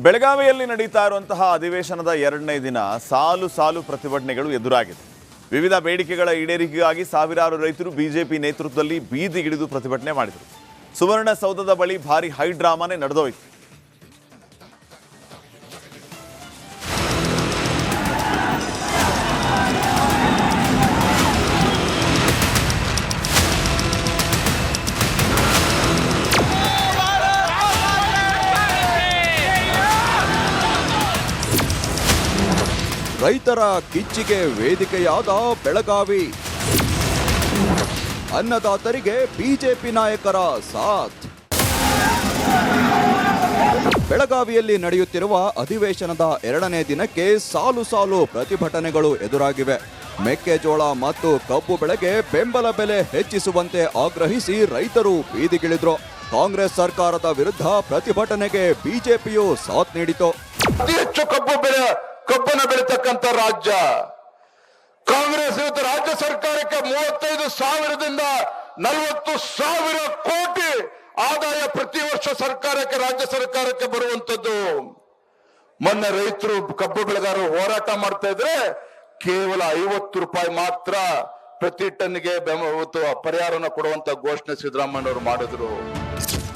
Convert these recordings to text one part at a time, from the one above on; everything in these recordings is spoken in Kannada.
ಬೆಳಗಾವಿಯಲ್ಲಿ ನಡೀತಾ ಇರುವಂತಹ ಅಧಿವೇಶನದ ಎರಡನೇ ದಿನ ಸಾಲು ಪ್ರತಿಭಟನೆಗಳು ಎದುರಾಗಿದೆ. ವಿವಿಧ ಬೇಡಿಕೆಗಳ ಈಡೇರಿಕೆಗಾಗಿ ಸಾವಿರಾರು ರೈತರು ಬಿಜೆಪಿ ನೇತೃತ್ವದಲ್ಲಿ ಬೀದಿಗಿಳಿದು ಪ್ರತಿಭಟನೆ ಮಾಡಿದರು. ಸುವರ್ಣಸೌಧದ ಬಳಿ ಭಾರಿ ಹೈಡ್ರಾಮಾನೇ ನಡೆದೋಯಿತು. ರೈತರ ಕಿಚ್ಚಿಗೆ ವೇದಿಕೆಯಾದ ಬೆಳಗಾವಿ. ಅನ್ನದಾತರಿಗೆ ಬಿಜೆಪಿ ನಾಯಕರ ಸಾಥ್. ಬೆಳಗಾವಿಯಲ್ಲಿ ನಡೆಯುತ್ತಿರುವ ಅಧಿವೇಶನದ ಎರಡನೇ ದಿನಕ್ಕೆ ಸಾಲು ಪ್ರತಿಭಟನೆಗಳು ಎದುರಾಗಿವೆ. ಮೆಕ್ಕೆಜೋಳ ಮತ್ತು ಕಬ್ಬು ಬೆಳೆಗೆ ಬೆಂಬಲ ಬೆಲೆ ಹೆಚ್ಚಿಸುವಂತೆ ಆಗ್ರಹಿಸಿ ರೈತರು ಬೀದಿಗಿಳಿದ್ರು. ಕಾಂಗ್ರೆಸ್ ಸರ್ಕಾರದ ವಿರುದ್ಧ ಪ್ರತಿಭಟನೆಗೆ ಬಿಜೆಪಿಯು ಸಾಥ್ ನೀಡಿತು. ಅತಿ ಹೆಚ್ಚು ಕಬ್ಬನ್ನು ಬೆಳೀತಕ್ಕಂಥ ರಾಜ್ಯ ಕಾಂಗ್ರೆಸ್ ಇವತ್ತು ರಾಜ್ಯ ಸರ್ಕಾರಕ್ಕೆ 35,000ದಿಂದ 40,000 ಕೋಟಿ ಆದಾಯ ಪ್ರತಿ ವರ್ಷ ಸರ್ಕಾರಕ್ಕೆ ರಾಜ್ಯ ಸರ್ಕಾರಕ್ಕೆ ಬರುವಂತದ್ದು. ಮೊನ್ನೆ ರೈತರು ಕಬ್ಬು ಬೆಳೆಗಾರರು ಹೋರಾಟ ಮಾಡ್ತಾ ಇದ್ರೆ ಕೇವಲ 50 ರೂಪಾಯಿ ಮಾತ್ರ ಪ್ರತಿ ಟನ್ಗೆ ಪರಿಹಾರವನ್ನು ಕೊಡುವಂತ ಘೋಷಣೆ ಸಿದ್ದರಾಮಯ್ಯನವರು ಮಾಡಿದ್ರು.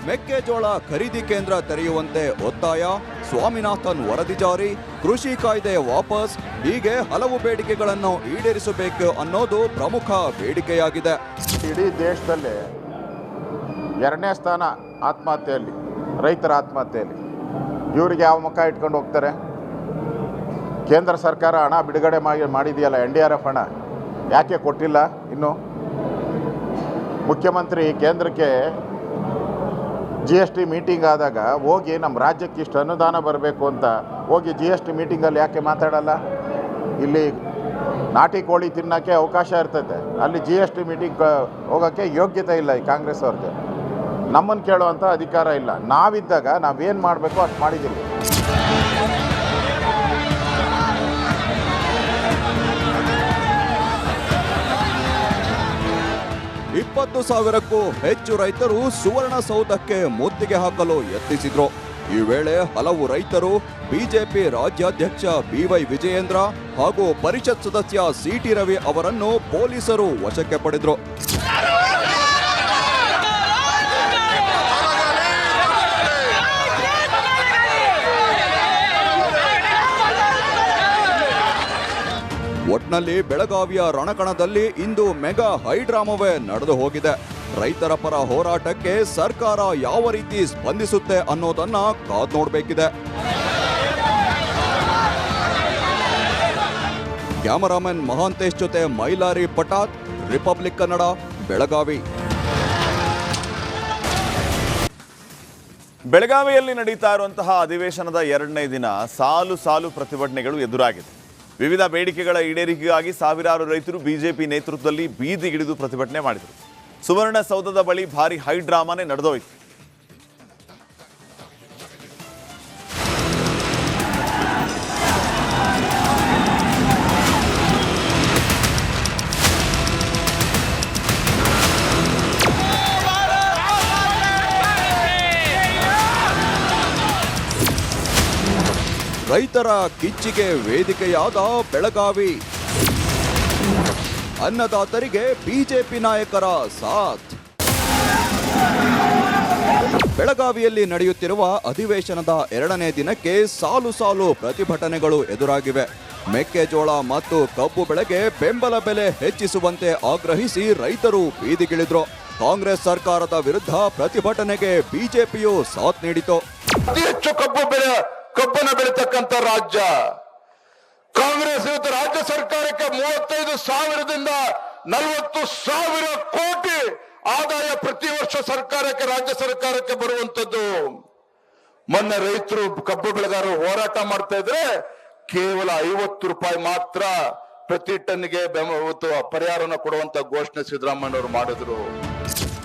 ಮೆಕ್ಕೆಜೋಳ ಖರೀದಿ ಕೇಂದ್ರ ತೆರೆಯುವಂತೆ ಒತ್ತಾಯ, ಸ್ವಾಮಿನಾಥನ್ ವರದಿ ಜಾರಿ, ಕೃಷಿ ಕಾಯ್ದೆ ವಾಪಸ್, ಹೀಗೆ ಹಲವು ಬೇಡಿಕೆಗಳನ್ನು ಈಡೇರಿಸಬೇಕು ಅನ್ನೋದು ಪ್ರಮುಖ ಬೇಡಿಕೆಯಾಗಿದೆ. ಇಡೀ ದೇಶದಲ್ಲಿ 2ನೇ ಸ್ಥಾನ ಆತ್ಮಹತ್ಯೆಯಲ್ಲಿ, ರೈತರ ಆತ್ಮಹತ್ಯೆಯಲ್ಲಿ. ಇವರಿಗೆ ಯಾವ ಮುಖ ಇಟ್ಕೊಂಡು ಹೋಗ್ತಾರೆ? ಕೇಂದ್ರ ಸರ್ಕಾರ ಹಣ ಬಿಡುಗಡೆ ಮಾಡಿದೆಯಲ್ಲ, NDRF ಹಣ ಯಾಕೆ ಕೊಟ್ಟಿಲ್ಲ? ಇನ್ನು ಮುಖ್ಯಮಂತ್ರಿ ಕೇಂದ್ರಕ್ಕೆ GST ಮೀಟಿಂಗ್ ಆದಾಗ ಹೋಗಿ ನಮ್ಮ ರಾಜ್ಯಕ್ಕೆ ಇಷ್ಟು ಅನುದಾನ ಬರಬೇಕು ಅಂತ ಹೋಗಿ GST ಮೀಟಿಂಗಲ್ಲಿ ಯಾಕೆ ಮಾತಾಡಲ್ಲ? ಇಲ್ಲಿ ನಾಟಿ ಕೋಳಿ ತಿನ್ನೋಕ್ಕೆ ಅವಕಾಶ ಇರ್ತೈತೆ, ಅಲ್ಲಿ GST ಮೀಟಿಂಗ್ ಹೋಗೋಕ್ಕೆ ಯೋಗ್ಯತೆ ಇಲ್ಲ ಈ ಕಾಂಗ್ರೆಸ್ ಅವ್ರಿಗೆ. ನಮ್ಮನ್ನು ಕೇಳುವಂಥ ಅಧಿಕಾರ ಇಲ್ಲ. ನಾವಿದ್ದಾಗ ನಾವೇನು ಮಾಡಬೇಕು ಅಷ್ಟು ಮಾಡಿದ್ದೀವಿ. 20,000ಕ್ಕೂ ಹೆಚ್ಚು ರೈತರು ಸುವರ್ಣಸೌಧಕ್ಕೆ ಮುತ್ತಿಗೆ ಹಾಕಲು ಯತ್ನಿಸಿದ್ರು. ಈ ವೇಳೆ ಹಲವು ರೈತರು ಬಿಜೆಪಿ ರಾಜ್ಯಾಧ್ಯಕ್ಷ BY ವಿಜಯೇಂದ್ರ ಹಾಗೂ ಪರಿಷತ್ ಸದಸ್ಯ CT ರವಿ ಅವರನ್ನು ಪೊಲೀಸರು ವಶಕ್ಕೆ ಪಡೆದರು. ಒಟ್ನಲ್ಲಿ ಬೆಳಗಾವಿಯ ರಣಕಣದಲ್ಲಿ ಇಂದು ಮೆಗಾ ಹೈಡ್ರಾಮವೇ ನಡೆದು ಹೋಗಿದೆ. ರೈತರ ಪರ ಹೋರಾಟಕ್ಕೆ ಸರ್ಕಾರ ಯಾವ ರೀತಿ ಸ್ಪಂದಿಸುತ್ತೆ ಅನ್ನೋದನ್ನ ಕಾದ್ ನೋಡಬೇಕಿದೆ. ಕ್ಯಾಮರಾಮನ್ ಮಹಾಂತೇಶ್ ಜೊತೆ ಮೈಲಾರಿ ಪಟಾತ್, ರಿಪಬ್ಲಿಕ್ ಕನ್ನಡ, ಬೆಳಗಾವಿ. ಬೆಳಗಾವಿಯಲ್ಲಿ ನಡೀತಾ ಇರುವಂತಹ ಅಧಿವೇಶನದ ಎರಡನೇ ದಿನ ಸಾಲು ಪ್ರತಿಭಟನೆಗಳು ಎದುರಾಗಿದೆ. ವಿವಿಧ ಬೇಡಿಕೆಗಳ ಈಡೇರಿಕೆಗಾಗಿ ಸಾವಿರಾರು ರೈತರು ಬಿಜೆಪಿ ನೇತೃತ್ವದಲ್ಲಿ ಬೀದಿಗಿಳಿದು ಪ್ರತಿಭಟನೆ ಮಾಡಿದರು. ಸುವರ್ಣಸೌಧದ ಬಳಿ ಭಾರಿ ಹೈಡ್ರಾಮಾನೇ ನಡೆದೋಯಿತು. ರೈತರ ಕಿಚ್ಚಿಗೆ ವೇದಿಕೆಯಾದ ಬೆಳಗಾವಿ. ಅನ್ನದಾತರಿಗೆ ಬಿಜೆಪಿ ನಾಯಕರ ಸಾಥ್. ಬೆಳಗಾವಿಯಲ್ಲಿ ನಡೆಯುತ್ತಿರುವ ಅಧಿವೇಶನದ ಎರಡನೇ ದಿನಕ್ಕೆ ಸಾಲು ಪ್ರತಿಭಟನೆಗಳು ಎದುರಾಗಿವೆ. ಮೆಕ್ಕೆಜೋಳ ಮತ್ತು ಕಬ್ಬು ಬೆಳೆಗೆ ಬೆಂಬಲ ಬೆಲೆ ಹೆಚ್ಚಿಸುವಂತೆ ಆಗ್ರಹಿಸಿ ರೈತರು ಬೀದಿಗಿಳಿದ್ರು. ಕಾಂಗ್ರೆಸ್ ಸರ್ಕಾರದ ವಿರುದ್ಧ ಪ್ರತಿಭಟನೆಗೆ ಬಿಜೆಪಿಯು ಸಾಥ್ ನೀಡಿತು. ಅತಿ ಹೆಚ್ಚು ಕಬ್ಬನ್ನು ಬೆಳೀತಕ್ಕಂಥ ರಾಜ್ಯ ಕಾಂಗ್ರೆಸ್ ಇವತ್ತು ರಾಜ್ಯ ಸರ್ಕಾರಕ್ಕೆ 35,000ದಿಂದ 40,000 ಕೋಟಿ ಆದಾಯ ಪ್ರತಿ ವರ್ಷ ಸರ್ಕಾರಕ್ಕೆ ರಾಜ್ಯ ಸರ್ಕಾರಕ್ಕೆ ಬರುವಂತದ್ದು. ಮೊನ್ನೆ ರೈತರು ಕಬ್ಬು ಬೆಳೆಗಾರರು ಹೋರಾಟ ಮಾಡ್ತಾ ಇದ್ರೆ ಕೇವಲ 50 ರೂಪಾಯಿ ಮಾತ್ರ ಪ್ರತಿ ಟನ್ಗೆ ಪರಿಹಾರವನ್ನು ಕೊಡುವಂತ ಘೋಷಣೆ ಸಿದ್ದರಾಮಯ್ಯನವರು ಮಾಡಿದ್ರು.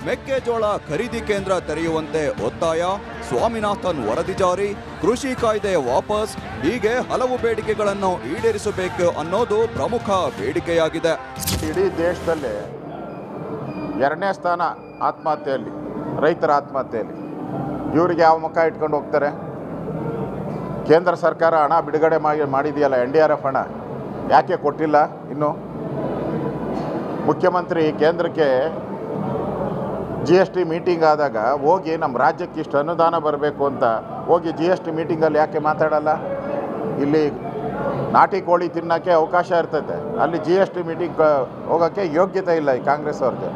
ಮೆಕ್ಕೆಜೋಳ ಖರೀದಿ ಕೇಂದ್ರ ತೆರೆಯುವಂತೆ ಒತ್ತಾಯ, ಸ್ವಾಮಿನಾಥನ್ ವರದಿ ಜಾರಿ, ಕೃಷಿ ಕಾಯ್ದೆ ವಾಪಸ್, ಹೀಗೆ ಹಲವು ಬೇಡಿಕೆಗಳನ್ನು ಈಡೇರಿಸಬೇಕು ಅನ್ನೋದು ಪ್ರಮುಖ ಬೇಡಿಕೆಯಾಗಿದೆ. ಇಡೀ ದೇಶದಲ್ಲಿ 2ನೇ ಸ್ಥಾನ ಆತ್ಮಹತ್ಯೆಯಲ್ಲಿ, ರೈತರ ಆತ್ಮಹತ್ಯೆಯಲ್ಲಿ. ಇವರಿಗೆ ಯಾವ ಮುಖ ಇಟ್ಕೊಂಡು ಹೋಗ್ತಾರೆ? ಕೇಂದ್ರ ಸರ್ಕಾರ ಹಣ ಬಿಡುಗಡೆ ಮಾಡಿದೆಯಲ್ಲ NDRF ಹಣ ಯಾಕೆ ಕೊಟ್ಟಿಲ್ಲ? ಇನ್ನು ಮುಖ್ಯಮಂತ್ರಿ ಕೇಂದ್ರಕ್ಕೆ GST ಮೀಟಿಂಗ್ ಆದಾಗ ಹೋಗಿ ನಮ್ಮ ರಾಜ್ಯಕ್ಕೆ ಇಷ್ಟು ಅನುದಾನ ಬರಬೇಕು ಅಂತ ಹೋಗಿ GST ಮೀಟಿಂಗಲ್ಲಿ ಯಾಕೆ ಮಾತಾಡಲ್ಲ? ಇಲ್ಲಿ ನಾಟಿ ಕೋಳಿ ತಿನ್ನೋಕ್ಕೆ ಅವಕಾಶ ಇರ್ತೈತೆ, ಅಲ್ಲಿ GST ಮೀಟಿಂಗ್ ಹೋಗೋಕ್ಕೆ ಯೋಗ್ಯತೆ ಇಲ್ಲ ಈ ಕಾಂಗ್ರೆಸ್ ಅವ್ರಿಗೆ.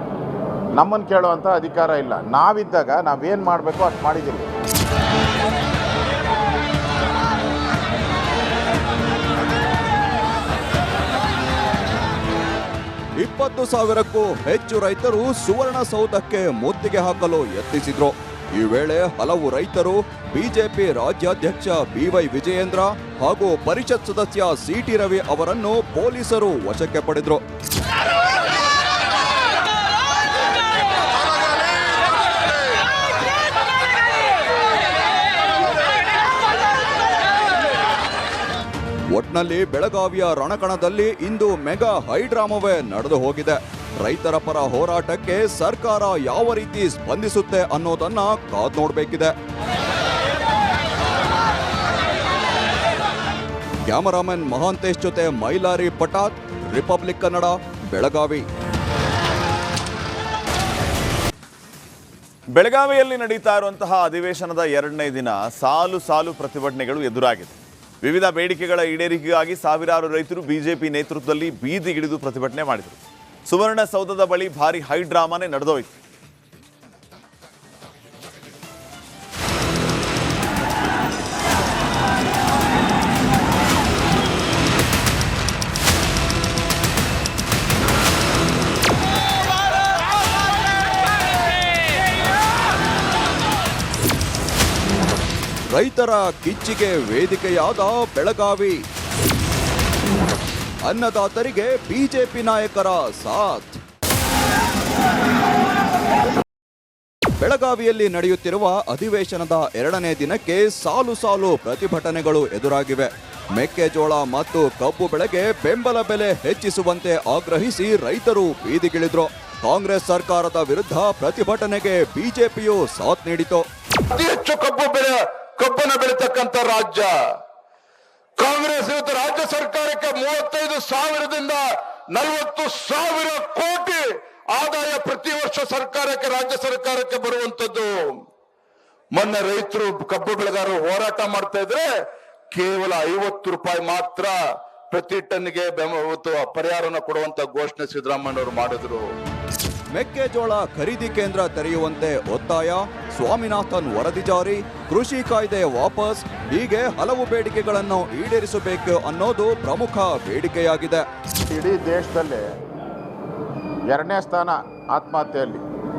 ನಮ್ಮನ್ನು ಕೇಳುವಂಥ ಅಧಿಕಾರ ಇಲ್ಲ. ನಾವಿದ್ದಾಗ ನಾವೇನು ಮಾಡಬೇಕು ಅಷ್ಟು ಮಾಡಿದ್ದೀವಿ. 20,000ಕ್ಕೂ ಹೆಚ್ಚು ರೈತರು ಸುವರ್ಣಸೌಧಕ್ಕೆ ಮುತ್ತಿಗೆ ಹಾಕಲು ಯತ್ನಿಸಿದ್ರು. ಈ ವೇಳೆ ಹಲವು ರೈತರು ಬಿಜೆಪಿ ರಾಜ್ಯಾಧ್ಯಕ್ಷ BY ವಿಜಯೇಂದ್ರ ಹಾಗೂ ಪರಿಷತ್ ಸದಸ್ಯ CT ರವಿ ಅವರನ್ನು ಪೊಲೀಸರು ವಶಕ್ಕೆ ಪಡೆದರು. ಒಟ್ನಲ್ಲಿ ಬೆಳಗಾವಿಯ ರಣಕಣದಲ್ಲಿ ಇಂದು ಮೆಗಾ ಹೈಡ್ರಾಮವೇ ನಡೆದು ಹೋಗಿದೆ. ರೈತರ ಪರ ಹೋರಾಟಕ್ಕೆ ಸರ್ಕಾರ ಯಾವ ರೀತಿ ಸ್ಪಂದಿಸುತ್ತೆ ಅನ್ನೋದನ್ನ ಕಾದು ನೋಡಬೇಕಿದೆ. ಕ್ಯಾಮರಾಮನ್ ಮಹಾಂತೇಶ್ ಜೊತೆ ಮೈಲಾರಿ ಪಟಾತ್, ರಿಪಬ್ಲಿಕ್ ಕನ್ನಡ, ಬೆಳಗಾವಿ. ಬೆಳಗಾವಿಯಲ್ಲಿ ನಡೀತಾ ಇರುವಂತಹ ಅಧಿವೇಶನದ 2ನೇ ದಿನ ಸಾಲು ಸಾಲು ಪ್ರತಿಭಟನೆಗಳು ಎದುರಾಗಿದೆ. ವಿವಿಧ ಬೇಡಿಕೆಗಳ ಈಡೇರಿಕೆಗಾಗಿ ಸಾವಿರಾರು ರೈತರು ಬಿಜೆಪಿ ನೇತೃತ್ವದಲ್ಲಿ ಬೀದಿಗಿಳಿದು ಪ್ರತಿಭಟನೆ ಮಾಡಿದರು. ಸುವರ್ಣಸೌಧದ ಬಳಿ ಭಾರಿ ಹೈಡ್ರಾಮಾನೇ ನಡೆದೋಯ್ತು. ರೈತರ ಕಿಚ್ಚಿಗೆ ವೇದಿಕೆಯಾದ ಬೆಳಗಾವಿ. ಅನ್ನದಾತರಿಗೆ ಬಿಜೆಪಿ ನಾಯಕರ ಸಾಥ್. ಬೆಳಗಾವಿಯಲ್ಲಿ ನಡೆಯುತ್ತಿರುವ ಅಧಿವೇಶನದ 2ನೇ ದಿನಕ್ಕೆ ಸಾಲು ಸಾಲು ಪ್ರತಿಭಟನೆಗಳು ಎದುರಾಗಿವೆ. ಮೆಕ್ಕೆಜೋಳ ಮತ್ತು ಕಬ್ಬು ಬೆಳೆಗೆ ಬೆಂಬಲ ಬೆಲೆ ಹೆಚ್ಚಿಸುವಂತೆ ಆಗ್ರಹಿಸಿ ರೈತರು ಬೀದಿಗಿಳಿದ್ರು. ಕಾಂಗ್ರೆಸ್ ಸರ್ಕಾರದ ವಿರುದ್ಧ ಪ್ರತಿಭಟನೆಗೆ ಬಿಜೆಪಿಯು ಸಾಥ್ ನೀಡಿತು. ಅತಿ ಹೆಚ್ಚು ಕಬ್ಬನ್ನು ಬೆಳೀತಕ್ಕಂಥ ರಾಜ್ಯ ಕಾಂಗ್ರೆಸ್ ಇವತ್ತು ರಾಜ್ಯ ಸರ್ಕಾರಕ್ಕೆ 35,000ದಿಂದ 40,000 ಕೋಟಿ ಆದಾಯ ಪ್ರತಿ ವರ್ಷ ಸರ್ಕಾರಕ್ಕೆ, ರಾಜ್ಯ ಸರ್ಕಾರಕ್ಕೆ ಬರುವಂತದ್ದು. ಮೊನ್ನೆ ರೈತರು ಕಬ್ಬು ಬೆಳೆಗಾರರು ಹೋರಾಟ ಮಾಡ್ತಾ ಇದ್ರೆ ಕೇವಲ 50 ರೂಪಾಯಿ ಮಾತ್ರ ಪ್ರತಿ ಟನ್ಗೆ ಪರಿಹಾರನ ಕೊಡುವಂತ ಘೋಷಣೆ ಸಿದ್ದರಾಮಯ್ಯನವರು ಮಾಡಿದ್ರು. ಮೆಕ್ಕೆಜೋಳ ಖರೀದಿ ಕೇಂದ್ರ ತೆರೆಯುವಂತೆ ಒತ್ತಾಯ, ಸ್ವಾಮಿನಾಥನ್ ವರದಿ ಜಾರಿ, ಕೃಷಿ ಕಾಯ್ದೆ ವಾಪಸ್, ಹೀಗೆ ಹಲವು ಬೇಡಿಕೆಗಳನ್ನು ಈಡೇರಿಸಬೇಕು ಅನ್ನೋದು ಪ್ರಮುಖ ಬೇಡಿಕೆಯಾಗಿದೆ. ಇಡೀ ದೇಶದಲ್ಲಿ 2ನೇ ಸ್ಥಾನ ಆತ್ಮಹತ್ಯೆಯಲ್ಲಿ.